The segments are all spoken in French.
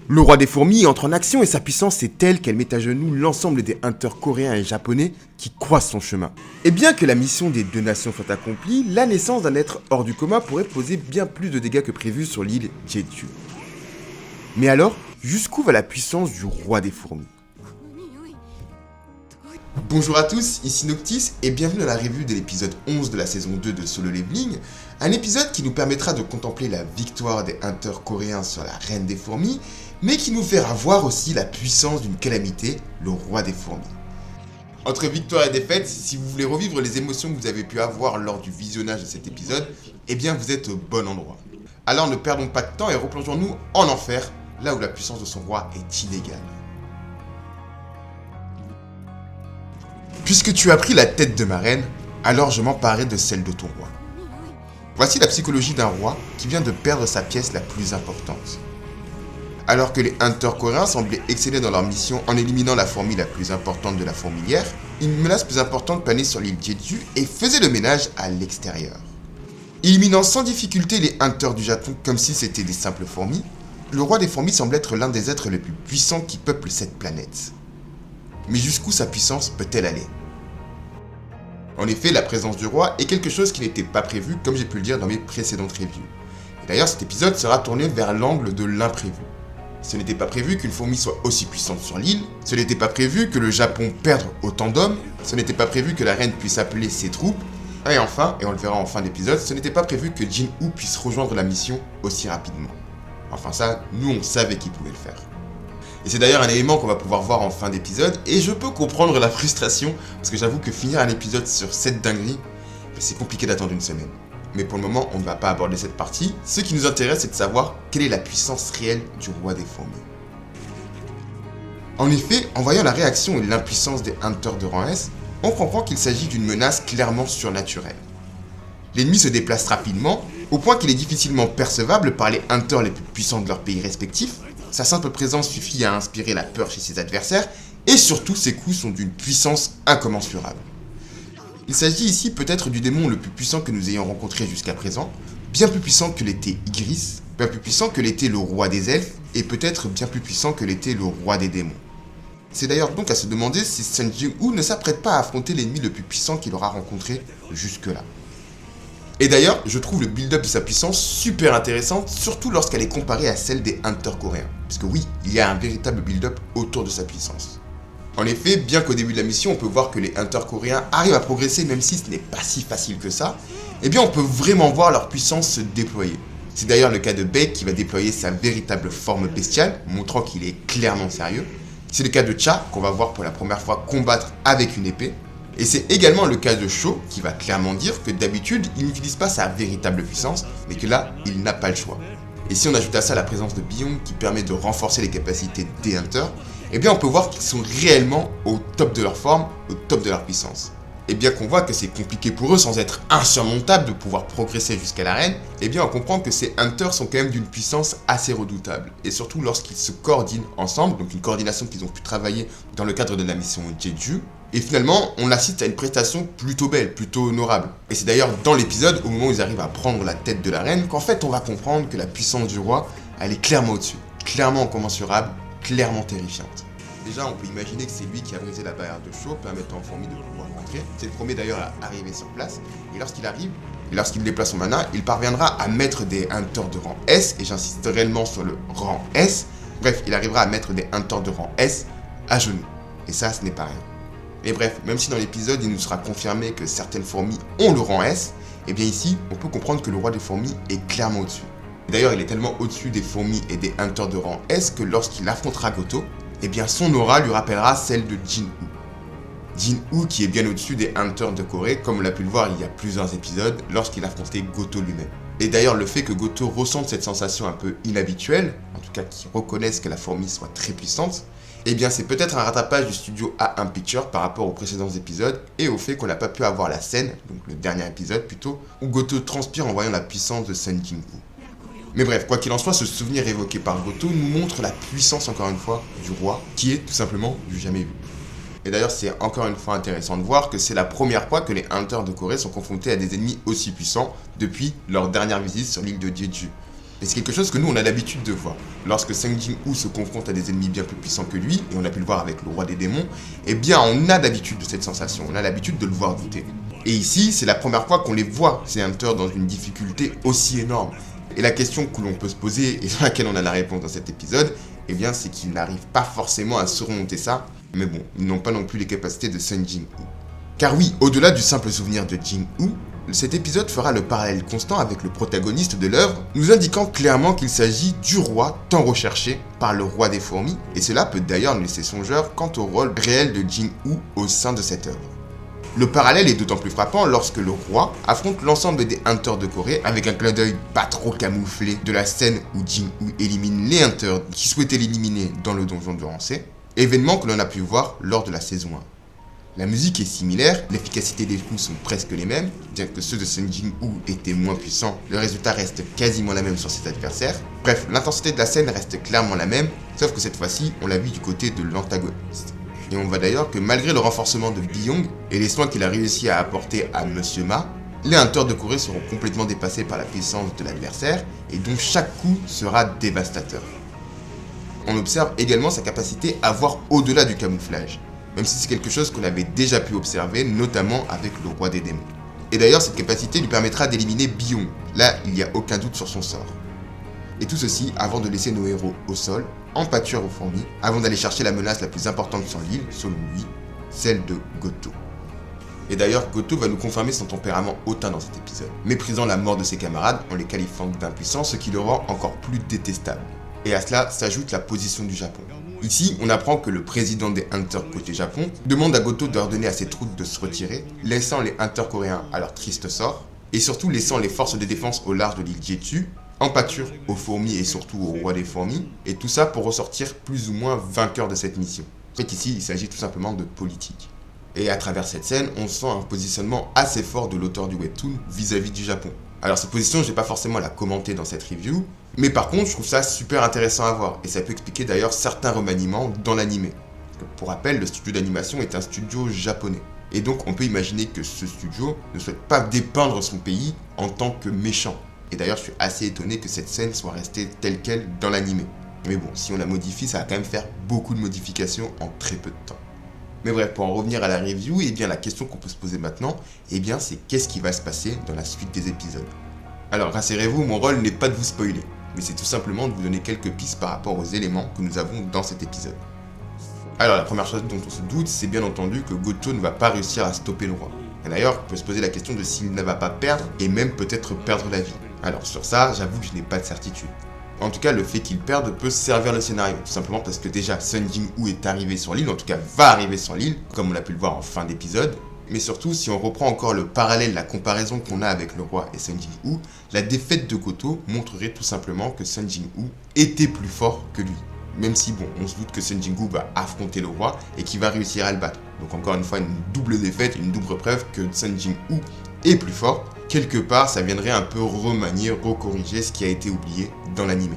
Le roi des fourmis entre en action et sa puissance est telle qu'elle met à genoux l'ensemble des hunters coréens et japonais qui croisent son chemin. Et bien que la mission des deux nations soit accomplie, la naissance d'un être hors du coma pourrait poser bien plus de dégâts que prévu sur l'île Jeju. Mais alors, jusqu'où va la puissance du roi des fourmis ? Bonjour à tous, ici Noctis et bienvenue à la review de l'épisode 11 de la saison 2 de Solo Leveling, un épisode qui nous permettra de contempler la victoire des hunters coréens sur la reine des fourmis, mais qui nous fera voir aussi la puissance d'une calamité, le roi des fourmis. Entre victoire et défaite, si vous voulez revivre les émotions que vous avez pu avoir lors du visionnage de cet épisode, eh bien vous êtes au bon endroit. Alors ne perdons pas de temps et replongeons-nous en enfer, là où la puissance de son roi est inégale. Puisque tu as pris la tête de ma reine, alors je m'emparerai de celle de ton roi. Voici la psychologie d'un roi qui vient de perdre sa pièce la plus importante. Alors que les hunters coréens semblaient exceller dans leur mission en éliminant la fourmi la plus importante de la fourmilière, une menace plus importante planait sur l'île Jeju et faisait le ménage à l'extérieur. Éliminant sans difficulté les hunters du Japon comme si c'était des simples fourmis, le roi des fourmis semble être l'un des êtres les plus puissants qui peuplent cette planète. Mais jusqu'où sa puissance peut-elle aller ? En effet, la présence du roi est quelque chose qui n'était pas prévu, comme j'ai pu le dire dans mes précédentes reviews. Et d'ailleurs, cet épisode sera tourné vers l'angle de l'imprévu. Ce n'était pas prévu qu'une fourmi soit aussi puissante sur l'île, ce n'était pas prévu que le Japon perde autant d'hommes, ce n'était pas prévu que la reine puisse appeler ses troupes, et enfin, et on le verra en fin d'épisode, ce n'était pas prévu que Jin-Woo puisse rejoindre la mission aussi rapidement. Enfin ça, nous on savait qu'il pouvait le faire. Et c'est d'ailleurs un élément qu'on va pouvoir voir en fin d'épisode, et je peux comprendre la frustration, parce que j'avoue que finir un épisode sur cette dinguerie, c'est compliqué d'attendre une semaine. Mais pour le moment, on ne va pas aborder cette partie. Ce qui nous intéresse, c'est de savoir quelle est la puissance réelle du roi des fourmis. En effet, en voyant la réaction et l'impuissance des hunters de rang S, on comprend qu'il s'agit d'une menace clairement surnaturelle. L'ennemi se déplace rapidement, au point qu'il est difficilement percevable par les hunters les plus puissants de leur pays respectifs. Sa simple présence suffit à inspirer la peur chez ses adversaires, et surtout ses coups sont d'une puissance incommensurable. Il s'agit ici peut-être du démon le plus puissant que nous ayons rencontré jusqu'à présent, bien plus puissant que l'était Ygritte, bien plus puissant que l'était le roi des elfes, et peut-être bien plus puissant que l'était le roi des démons. C'est d'ailleurs donc à se demander si Sun Jin-Woo ne s'apprête pas à affronter l'ennemi le plus puissant qu'il aura rencontré jusque-là. Et d'ailleurs, je trouve le build-up de sa puissance super intéressante, surtout lorsqu'elle est comparée à celle des hunters coréens. Parce que oui, il y a un véritable build-up autour de sa puissance. En effet, bien qu'au début de la mission, on peut voir que les hunters coréens arrivent à progresser, même si ce n'est pas si facile que ça, eh bien on peut vraiment voir leur puissance se déployer. C'est d'ailleurs le cas de Baek qui va déployer sa véritable forme bestiale, montrant qu'il est clairement sérieux. C'est le cas de Cha, qu'on va voir pour la première fois combattre avec une épée. Et c'est également le cas de Sho, qui va clairement dire que d'habitude, il n'utilise pas sa véritable puissance, mais que là, il n'a pas le choix. Et si on ajoute à ça la présence de Biyong, qui permet de renforcer les capacités des hunters, eh bien on peut voir qu'ils sont réellement au top de leur forme, au top de leur puissance. Et bien qu'on voit que c'est compliqué pour eux sans être insurmontable de pouvoir progresser jusqu'à l'arène, eh bien on comprend que ces hunters sont quand même d'une puissance assez redoutable. Et surtout lorsqu'ils se coordinent ensemble, donc une coordination qu'ils ont pu travailler dans le cadre de la mission Jeju. Et finalement, on assiste à une prestation plutôt belle, plutôt honorable. Et c'est d'ailleurs dans l'épisode, au moment où ils arrivent à prendre la tête de la reine, qu'en fait on va comprendre que la puissance du roi, elle est clairement au-dessus, clairement incommensurable, clairement terrifiante. Déjà, on peut imaginer que c'est lui qui a brisé la barrière de Sho, permettant aux fourmis de pouvoir rentrer. C'est le premier d'ailleurs à arriver sur place. Et lorsqu'il arrive, et lorsqu'il déplace son mana, il parviendra à mettre des hunters de rang S, et j'insiste réellement sur le rang S. Bref, il arrivera à mettre des hunters de rang S à genoux. Et ça, ce n'est pas rien. Et bref, même si dans l'épisode, il nous sera confirmé que certaines fourmis ont le rang S, et bien ici, on peut comprendre que le roi des fourmis est clairement au-dessus. Et d'ailleurs, il est tellement au-dessus des fourmis et des hunters de rang S que lorsqu'il affrontera Goto, eh bien son aura lui rappellera celle de Jin-Woo. Jin-Woo qui est bien au-dessus des hunters de Corée, comme on l'a pu le voir il y a plusieurs épisodes, lorsqu'il affrontait Goto lui-même. Et d'ailleurs, le fait que Goto ressente cette sensation un peu inhabituelle, en tout cas qu'il reconnaisse que la fourmi soit très puissante, eh bien c'est peut-être un rattrapage du studio A1 Pictures par rapport aux précédents épisodes et au fait qu'on n'a pas pu avoir la scène, donc le dernier épisode plutôt, où Goto transpire en voyant la puissance de Sun Jin-Woo. Mais bref, quoi qu'il en soit, ce souvenir évoqué par Goto nous montre la puissance, encore une fois, du roi, qui est tout simplement du jamais vu. Et d'ailleurs, c'est encore une fois intéressant de voir que c'est la première fois que les hunters de Corée sont confrontés à des ennemis aussi puissants depuis leur dernière visite sur l'île de Jeju. Et c'est quelque chose que nous on a l'habitude de voir. Lorsque Sung Jin-woo se confronte à des ennemis bien plus puissants que lui, et on a pu le voir avec le roi des démons, eh bien on a d'habitude de cette sensation, on a l'habitude de le voir douter. Et ici, c'est la première fois qu'on les voit, ces hunters, dans une difficulté aussi énorme. Et la question que l'on peut se poser, et sur laquelle on a la réponse dans cet épisode, eh bien c'est qu'ils n'arrivent pas forcément à surmonter ça, mais bon, ils n'ont pas non plus les capacités de Sung Jin-woo. Car oui, au-delà du simple souvenir de Jin-woo, cet épisode fera le parallèle constant avec le protagoniste de l'œuvre, nous indiquant clairement qu'il s'agit du roi tant recherché par le roi des fourmis, et cela peut d'ailleurs nous laisser songeur quant au rôle réel de Jin-woo au sein de cette œuvre. Le parallèle est d'autant plus frappant lorsque le roi affronte l'ensemble des hunters de Corée avec un clin d'œil pas trop camouflé de la scène où Jin-woo élimine les hunters qui souhaitaient l'éliminer dans le donjon de Rancé, événement que l'on a pu voir lors de la saison 1. La musique est similaire, l'efficacité des coups sont presque les mêmes, bien que ceux de Sung Jin-woo étaient moins puissants, le résultat reste quasiment la même sur ses adversaires. Bref, l'intensité de la scène reste clairement la même, sauf que cette fois-ci, on l'a vu du côté de l'antagoniste. Et on voit d'ailleurs que malgré le renforcement de Bi-young et les soins qu'il a réussi à apporter à Monsieur Ma, les hunters de Corée seront complètement dépassés par la puissance de l'adversaire, et donc chaque coup sera dévastateur. On observe également sa capacité à voir au-delà du camouflage, même si c'est quelque chose qu'on avait déjà pu observer, notamment avec le roi des démons. Et d'ailleurs, cette capacité lui permettra d'éliminer Bi-young, là il n'y a aucun doute sur son sort. Et tout ceci avant de laisser nos héros au sol, en pâture aux fourmis, avant d'aller chercher la menace la plus importante sur l'île, selon lui, celle de Goto. Et d'ailleurs, Goto va nous confirmer son tempérament hautain dans cet épisode, méprisant la mort de ses camarades en les qualifiant d'impuissants, ce qui le rend encore plus détestable. Et à cela s'ajoute la position du Japon. Ici, on apprend que le président des Hunters côté Japon demande à Goto d'ordonner à ses troupes de se retirer, laissant les Hunters coréens à leur triste sort, et surtout laissant les forces de défense au large de l'île Jeju, en pâture aux fourmis et surtout au roi des fourmis, et tout ça pour ressortir plus ou moins vainqueur de cette mission. En fait ici, il s'agit tout simplement de politique. Et à travers cette scène, on sent un positionnement assez fort de l'auteur du webtoon vis-à-vis du Japon. Alors cette position, je vais pas forcément la commenter dans cette review, mais par contre, je trouve ça super intéressant à voir, et ça peut expliquer d'ailleurs certains remaniements dans l'animé. Pour rappel, le studio d'animation est un studio japonais. Et donc on peut imaginer que ce studio ne souhaite pas dépeindre son pays en tant que méchant. Et d'ailleurs, je suis assez étonné que cette scène soit restée telle qu'elle dans l'animé. Mais bon, si on la modifie, ça va quand même faire beaucoup de modifications en très peu de temps. Mais bref, pour en revenir à la review, eh bien la question qu'on peut se poser maintenant, eh bien c'est qu'est-ce qui va se passer dans la suite des épisodes. Alors rassurez-vous, mon rôle n'est pas de vous spoiler, mais c'est tout simplement de vous donner quelques pistes par rapport aux éléments que nous avons dans cet épisode. Alors la première chose dont on se doute, c'est bien entendu que Goto ne va pas réussir à stopper le roi. Et d'ailleurs, on peut se poser la question de s'il ne va pas perdre, et même peut-être perdre la vie. Alors sur ça, j'avoue que je n'ai pas de certitude. En tout cas, le fait qu'il perde peut servir le scénario, tout simplement parce que déjà, Sung Jin-woo est arrivé sur l'île, en tout cas va arriver sur l'île, comme on a pu le voir en fin d'épisode. Mais surtout, si on reprend encore le parallèle, la comparaison qu'on a avec le roi et Sung Jin-woo, la défaite de Goto montrerait tout simplement que Sung Jin-woo était plus fort que lui. Même si, bon, on se doute que Sung Jin-woo va affronter le roi et qu'il va réussir à le battre. Donc encore une fois, une double défaite, une double preuve que Sung Jin-woo est plus fort. Quelque part, ça viendrait un peu remanier, recorriger ce qui a été oublié dans l'anime.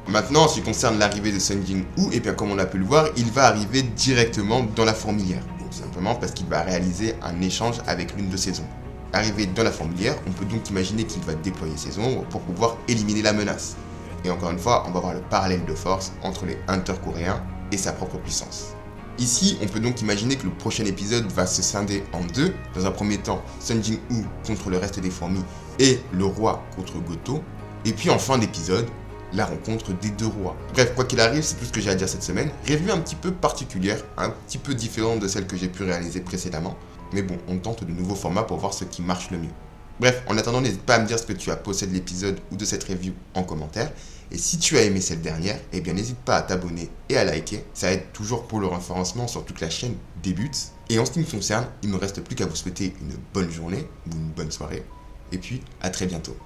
Maintenant, en ce qui concerne l'arrivée de Sung Jin-woo, et bien comme on a pu le voir, il va arriver directement dans la fourmilière. Tout simplement parce qu'il va réaliser un échange avec l'une de ses ombres. Arrivé dans la fourmilière, on peut donc imaginer qu'il va déployer ses ombres pour pouvoir éliminer la menace. Et encore une fois, on va voir le parallèle de force entre les hunters coréens et sa propre puissance. Ici, on peut donc imaginer que le prochain épisode va se scinder en deux. Dans un premier temps, Sung Jin-woo contre le reste des fourmis et le roi contre Goto. Et puis en fin d'épisode, la rencontre des deux rois. Bref, quoi qu'il arrive, c'est tout ce que j'ai à dire cette semaine. Review un petit peu particulière, un petit peu différente de celle que j'ai pu réaliser précédemment. Mais bon, on tente de nouveaux formats pour voir ce qui marche le mieux. Bref, en attendant, n'hésite pas à me dire ce que tu as pensé de l'épisode ou de cette review en commentaire. Et si tu as aimé cette dernière, eh bien n'hésite pas à t'abonner et à liker. Ça aide toujours pour le référencement sur toute la chaîne débute. Et en ce qui me concerne, il ne me reste plus qu'à vous souhaiter une bonne journée ou une bonne soirée. Et puis, à très bientôt.